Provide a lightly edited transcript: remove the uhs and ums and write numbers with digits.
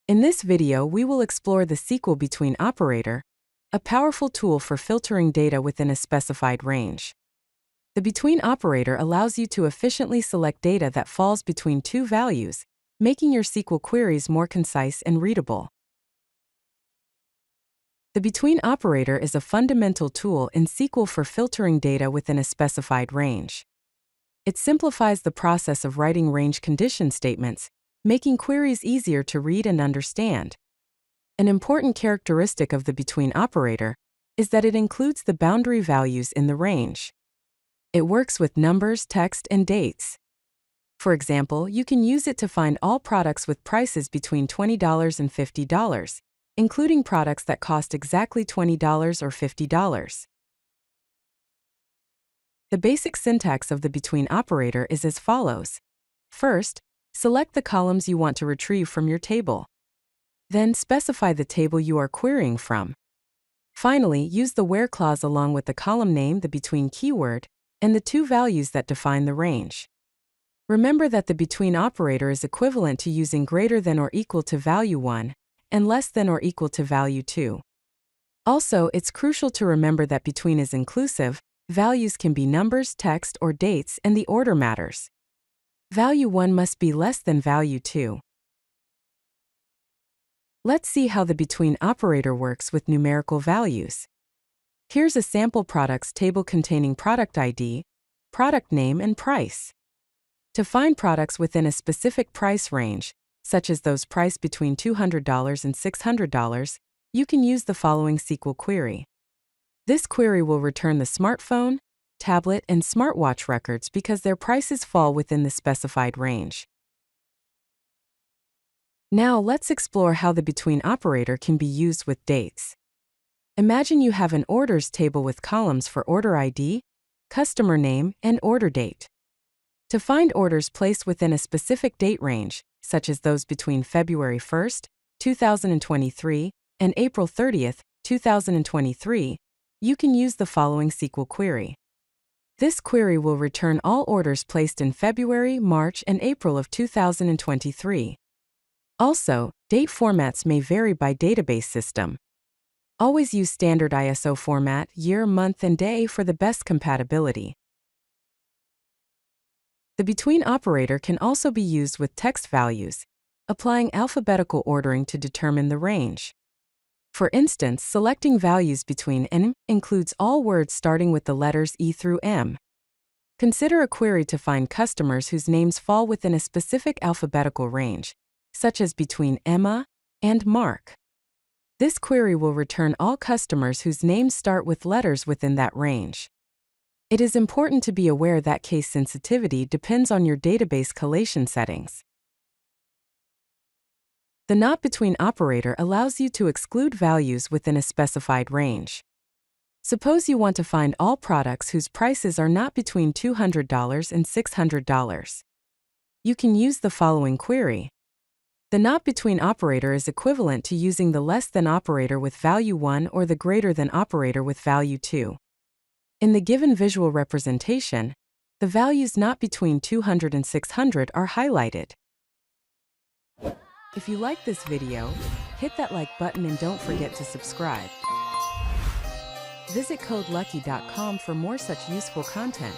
In this video, we will explore the SQL BETWEEN Operator, a powerful tool for filtering data within a specified range. The between operator allows you to efficiently select data that falls between two values, making your SQL queries more concise and readable. The between operator is a fundamental tool in SQL for filtering data within a specified range. It simplifies the process of writing range condition statements, making queries easier to read and understand. An important characteristic of the between operator is that it includes the boundary values in the range. It works with numbers, text, and dates. For example, you can use it to find all products with prices between $20 and $50, including products that cost exactly $20 or $50. The basic syntax of the between operator is as follows. First, select the columns you want to retrieve from your table. Then specify the table you are querying from. Finally, use the where clause along with the column name, the between keyword, and the two values that define the range. Remember that the between operator is equivalent to using greater than or equal to value 1 and less than or equal to value 2. Also, it's crucial to remember that between is inclusive. Values can be numbers, text, or dates, and the order matters. Value 1 must be less than value 2. Let's see how the between operator works with numerical values. Here's a sample products table containing product ID, product name, and price. To find products within a specific price range, such as those priced between $200 and $600, you can use the following SQL query. This query will return the smartphone, tablet, and smartwatch records because their prices fall within the specified range. Now let's explore how the between operator can be used with dates. Imagine you have an orders table with columns for order ID, customer name, and order date. To find orders placed within a specific date range, such as those between February 1st, 2023, and April 30th, 2023, you can use the following SQL query. This query will return all orders placed in February, March, and April of 2023. Also, date formats may vary by database system. Always use standard ISO format, year, month, and day for the best compatibility. The between operator can also be used with text values, applying alphabetical ordering to determine the range. For instance, selecting values between N includes all words starting with the letters E through M. Consider a query to find customers whose names fall within a specific alphabetical range, such as between Emma and Mark. This query will return all customers whose names start with letters within that range. It is important to be aware that case sensitivity depends on your database collation settings. The not between operator allows you to exclude values within a specified range. Suppose you want to find all products whose prices are not between $200 and $600. You can use the following query. The not between operator is equivalent to using the less than operator with value 1 or the greater than operator with value 2. In the given visual representation, the values not between 200 and 600 are highlighted. If you like this video, hit that like button and don't forget to subscribe. Visit codelucky.com for more such useful content.